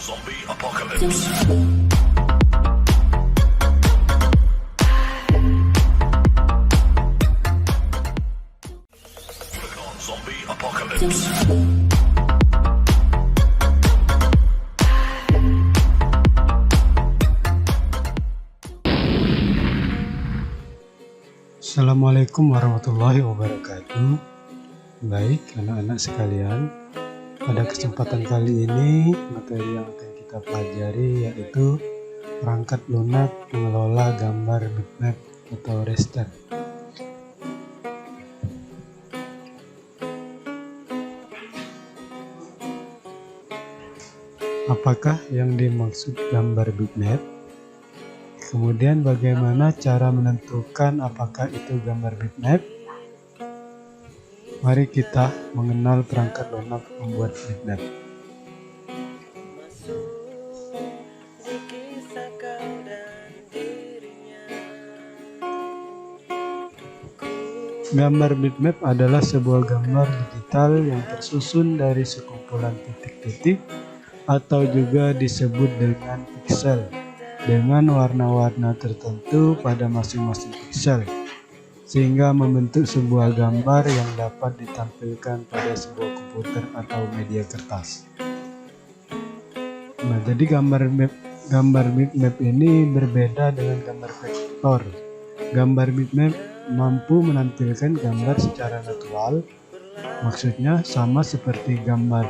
Zombie Apocalypse. Click on Zombie Apocalypse. Assalamualaikum warahmatullahi wabarakatuh. Baik anak-anak sekalian, pada kesempatan kali ini materi yang akan kita pelajari yaitu perangkat lunak mengelola gambar bitmap atau raster. Apakah yang dimaksud gambar bitmap? Kemudian bagaimana cara menentukan apakah itu gambar bitmap? Mari kita mengenal perangkat lunak membuat bitmap. Gambar bitmap adalah sebuah gambar digital yang tersusun dari sekumpulan titik-titik atau juga disebut dengan piksel, dengan warna-warna tertentu pada masing-masing piksel, sehingga membentuk sebuah gambar yang dapat ditampilkan pada sebuah komputer atau media kertas. Nah, jadi gambar bitmap ini berbeda dengan gambar vektor. Gambar bitmap mampu menampilkan gambar secara natural, maksudnya sama seperti gambar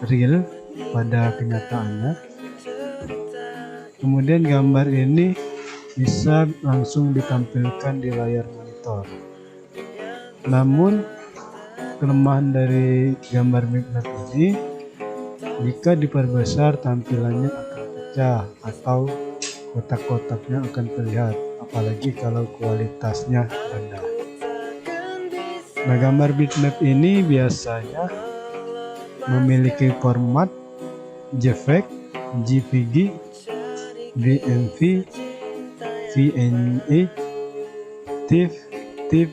real pada kenyataannya. Kemudian gambar ini bisa langsung ditampilkan di layar monitor. Namun kelemahan dari gambar bitmap ini, jika diperbesar tampilannya akan pecah atau kotak-kotaknya akan terlihat, apalagi kalau kualitasnya rendah. Nah, gambar bitmap ini biasanya memiliki format JPEG, JPG, BMV, VNA, TIFF,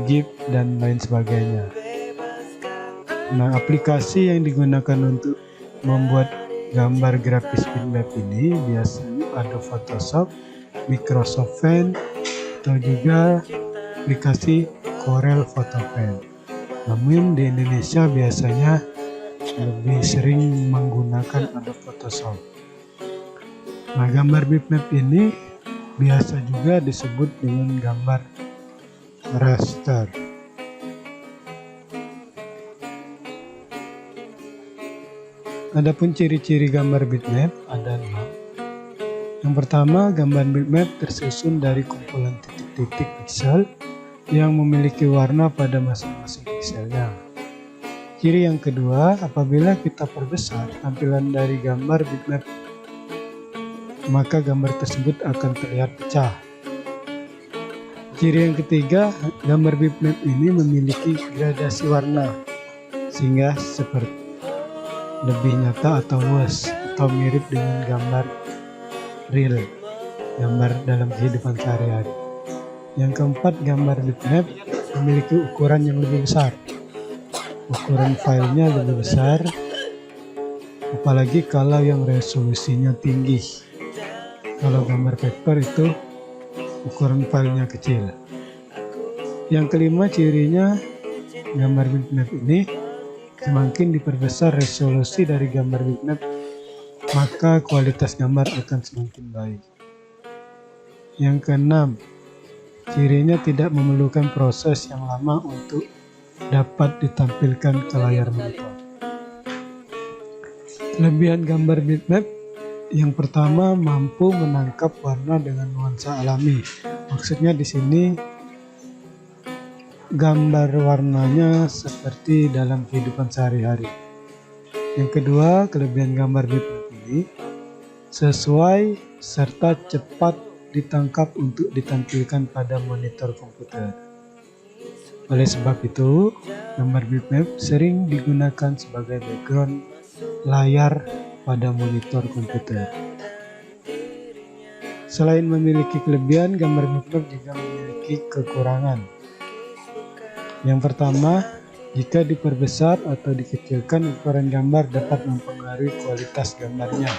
GIF, dan lain sebagainya. Nah, aplikasi yang digunakan untuk membuat gambar grafis bitmap ini biasanya ada Photoshop, Microsoft Paint, atau juga aplikasi Corel Photo Paint. Namun di Indonesia biasanya lebih sering menggunakan Adobe Photoshop. Nah, gambar bitmap ini biasa juga disebut dengan gambar raster. Adapun ciri-ciri gambar bitmap ada 6. Yang pertama, gambar bitmap tersusun dari kumpulan titik-titik piksel yang memiliki warna pada masing-masing pikselnya. Ciri yang kedua, apabila kita perbesar tampilan dari gambar bitmap, maka gambar tersebut akan terlihat pecah. Ciri yang ketiga, gambar bitmap ini memiliki gradasi warna, sehingga seperti lebih nyata atau luas atau mirip dengan gambar real, gambar dalam kehidupan sehari-hari. Yang keempat, gambar bitmap memiliki ukuran yang lebih besar. Ukuran filenya lebih besar, apalagi kalau yang resolusinya tinggi. Kalau gambar vektor itu ukuran filenya kecil. Yang kelima, cirinya gambar bitmap ini semakin diperbesar resolusi dari gambar bitmap, maka kualitas gambar akan semakin baik. Yang keenam, cirinya tidak memerlukan proses yang lama untuk dapat ditampilkan ke layar monitor. Kelebihan gambar bitmap, yang pertama, mampu menangkap warna dengan nuansa alami. Maksudnya di sini gambar warnanya seperti dalam kehidupan sehari-hari. Yang kedua, kelebihan gambar bitmap ini sesuai serta cepat ditangkap untuk ditampilkan pada monitor komputer. Oleh sebab itu, gambar bitmap sering digunakan sebagai background layar pada monitor komputer. Selain memiliki kelebihan, gambar bitmap juga memiliki kekurangan. Yang pertama, Jika diperbesar atau dikecilkan, ukuran gambar dapat mempengaruhi kualitas gambarnya.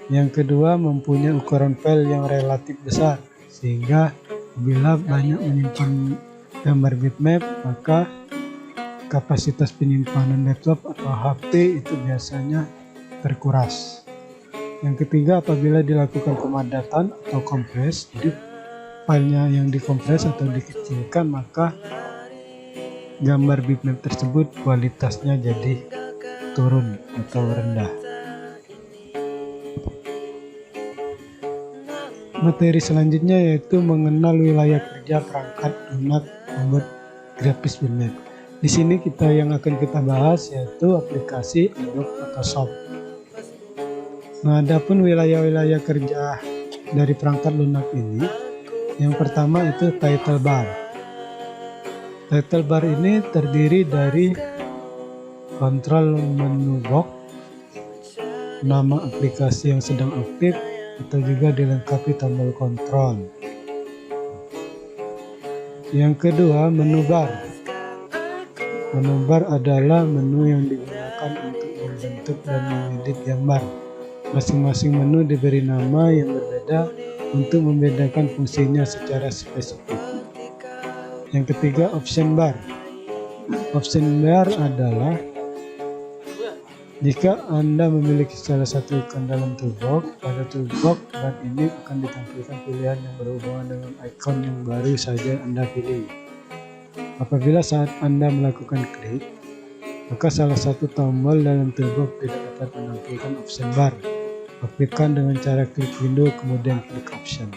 Yang kedua, mempunyai ukuran file yang relatif besar, sehingga bila banyak menyimpan gambar bitmap, maka kapasitas penyimpanan laptop atau HP itu biasanya terkuras. Yang ketiga, apabila dilakukan pemadatan atau kompres, jadi filenya yang dikompres atau dikecilkan, maka gambar bitmap tersebut kualitasnya jadi turun atau rendah. Materi selanjutnya yaitu mengenal wilayah kerja perangkat lunak membuat grafis bitmap. Di sini yang akan kita bahas yaitu aplikasi Adobe Photoshop. Nah, adapun wilayah-wilayah kerja dari perangkat lunak ini, yang pertama itu title bar. Title bar ini terdiri dari kontrol menu box, nama aplikasi yang sedang aktif, atau juga dilengkapi tombol kontrol. Yang kedua, menu bar. Menu bar adalah menu yang digunakan untuk membentuk dan mengedit gambar. Masing-masing menu diberi nama yang berbeda untuk membedakan fungsinya secara spesifik. Yang ketiga, option bar. Option bar adalah jika Anda memiliki salah satu ikon dalam toolbox, pada toolbox bar ini akan ditampilkan pilihan yang berhubungan dengan ikon yang baru saja Anda pilih. Apabila saat Anda melakukan klik, maka salah satu tombol dalam toolbox tidak dapat menampilkan option bar. Aktifkan dengan cara klik window kemudian klik option.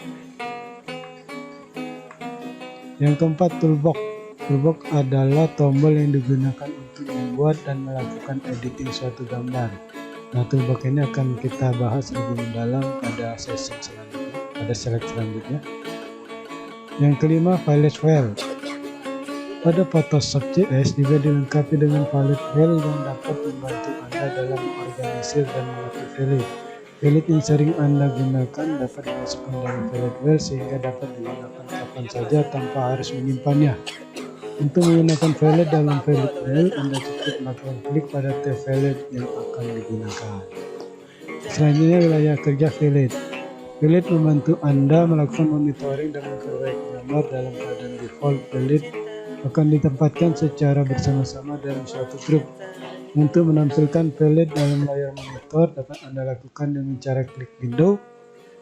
Yang keempat, toolbox. Toolbox adalah tombol yang digunakan untuk membuat dan melakukan editing suatu gambar. Nah, toolbox ini akan kita bahas lebih mendalam pada sesi selanjutnya, pada slide selanjutnya. Yang kelima, fillet file. Pada Photoshop CS juga dilengkapi dengan fillet file yang dapat membantu Anda dalam mengorganisir dan mengatur fillet. Fillet yang sering Anda gunakan dapat dimasukkan dalam fillet file sehingga dapat digunakan kapan saja tanpa harus menyimpannya. Untuk menggunakan fillet dalam fillet file, Anda cukup melakukan klik pada tab fillet yang akan digunakan. Selanjutnya, wilayah kerja fillet. Fillet membantu Anda melakukan monitoring dan memperbaiki gambar dalam keadaan default. Fillet akan ditempatkan secara bersama-sama dalam suatu grup. Untuk menampilkan fillet dalam layar monitor dapat Anda lakukan dengan cara klik window.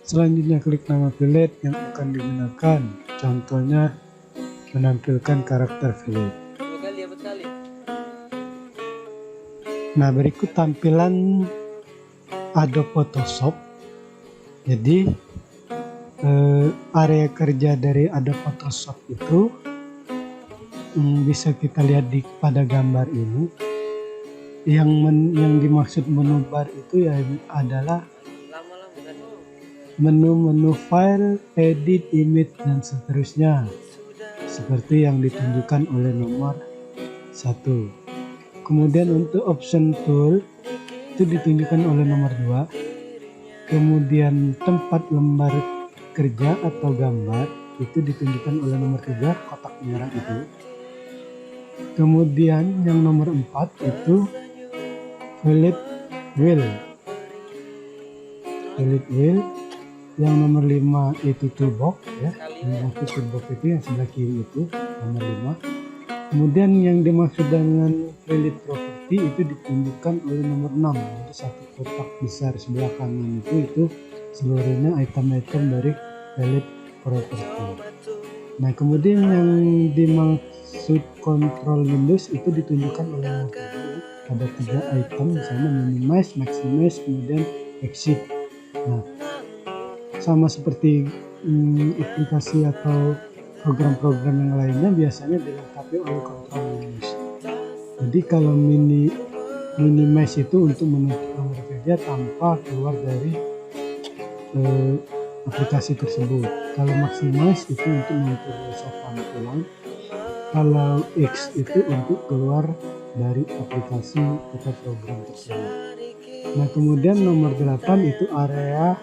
Selanjutnya klik nama fillet yang akan digunakan. Contohnya menampilkan karakter fillet. Nah, berikut tampilan Adobe Photoshop. Jadi area kerja dari Adobe Photoshop itu bisa kita lihat pada gambar ini. Yang dimaksud menu bar itu ya adalah menu-menu file, edit, image, dan seterusnya, seperti yang ditunjukkan oleh nomor 1. Kemudian untuk option tool itu ditunjukkan oleh nomor 2. Kemudian tempat lembar kerja atau gambar itu ditunjukkan oleh nomor 3, kotak merah itu. Kemudian yang nomor 4 itu fillet wheel. Fillet wheel. Yang nomor 5 itu toolbox ya. Yang maksud toolbox itu yang sebelah kiri itu nomor 5. Kemudian yang dimaksud dengan fillet property itu ditunjukkan oleh nomor 6. Jadi satu kotak besar sebelah kanan itu seluruhnya item-item dari fillet property. Nah, kemudian yang dimaksud control Windows itu ditunjukkan oleh nomor 7. Ada 3 item misalnya minimize, maximize, kemudian exit. Nah, sama seperti aplikasi atau program-program yang lainnya biasanya dilengkapi oleh control Windows. Jadi kalau minimize itu untuk menutup nomor kerja tanpa keluar dari aplikasi tersebut. Kalau maximize itu untuk memperluas tampilan. Kalau X itu untuk keluar dari aplikasi atau program tersebut. Nah, kemudian nomor 8 itu area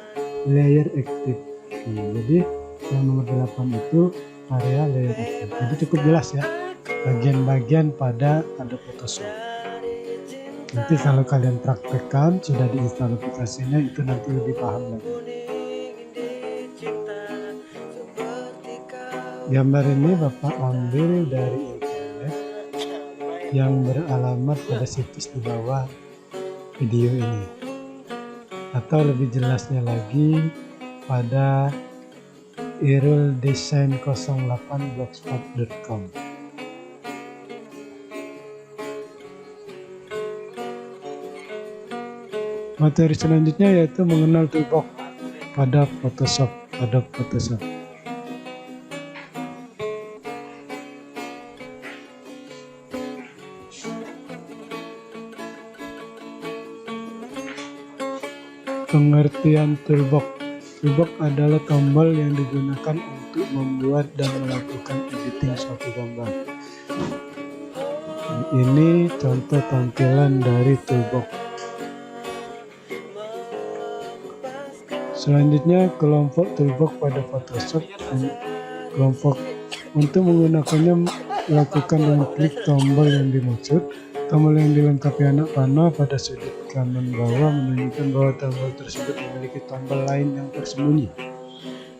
layer active. Jadi yang nomor 8 itu area layer active. Jadi cukup jelas ya. bagian-bagian pada Adobe Photoshop. Nanti kalau kalian praktekkan sudah diinstal aplikasinya, itu nanti lebih paham lagi. Gambar ini Bapak ambil dari internet yang beralamat pada situs di bawah video ini, atau lebih jelasnya lagi pada iruldesign08blogspot.com. Materi selanjutnya yaitu mengenal toolbox pada Adobe Photoshop. Pengertian toolbox. Toolbox adalah tombol yang digunakan untuk membuat dan melakukan editing suatu gambar. Ini contoh tampilan dari toolbox. Selanjutnya, kelompok toolbox pada Photoshop. Kelompok untuk menggunakannya lakukan dengan klik tombol yang dimaksud. Tombol yang dilengkapi anak panah pada sudut kanan bawah menunjukkan bahwa tombol tersebut memiliki tombol lain yang tersembunyi.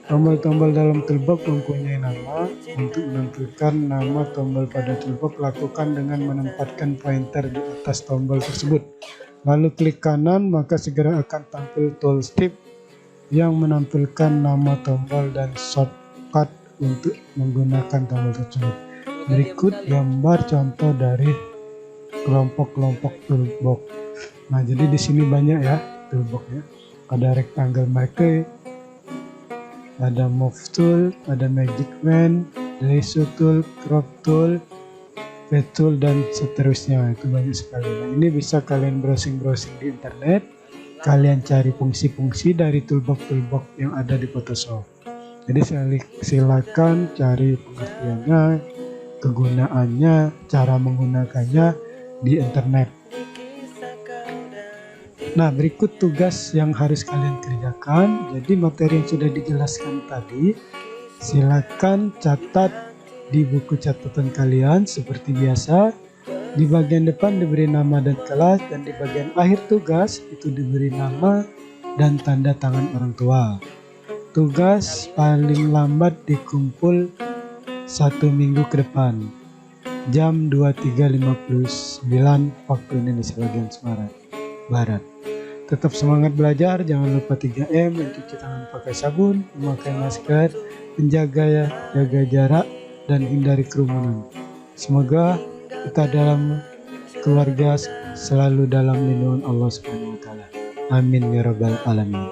Tombol-tombol dalam toolbox mempunyai nama. Untuk menampilkan nama tombol pada toolbox, lakukan dengan menempatkan pointer di atas tombol tersebut. Lalu klik kanan, maka segera akan tampil tooltip yang menampilkan nama tombol dan shortcut untuk menggunakan tombol tersebut. Berikut gambar contoh dari kelompok-kelompok toolbox. Nah, jadi di sini banyak ya toolboxnya. Ada rectangle maker, ada move tool, ada magic wand, lasso tool, crop tool, pet tool, dan seterusnya. Itu banyak sekali. Nah, ini bisa kalian browsing-browsing di internet. Kalian cari fungsi-fungsi dari toolbox yang ada di Photoshop. Jadi silakan cari pengertiannya, kegunaannya, cara menggunakannya di internet. Nah, berikut tugas yang harus kalian kerjakan. Jadi materi yang sudah dijelaskan tadi, silakan catat di buku catatan kalian seperti biasa. Di bagian depan diberi nama dan kelas, dan di bagian akhir tugas itu diberi nama dan tanda tangan orang tua. Tugas paling lambat dikumpul 1 minggu ke depan, jam 23.59 waktu Indonesia bagian Barat. Tetap semangat belajar, jangan lupa 3M, mencuci tangan pakai sabun, memakai masker, jaga jarak, dan hindari kerumunan. Semoga kita dalam keluarga selalu dalam lindungan Allah Subhanahu wa taala. Amin ya rabbal alamin.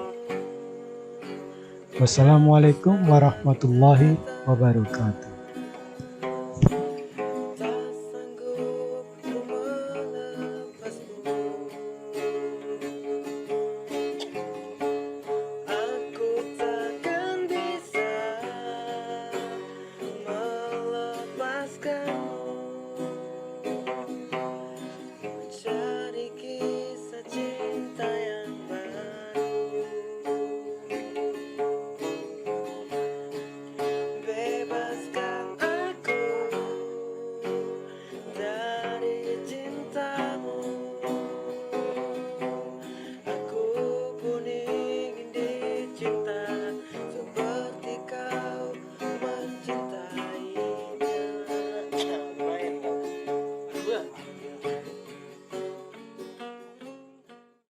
Wassalamualaikum warahmatullahi wabarakatuh.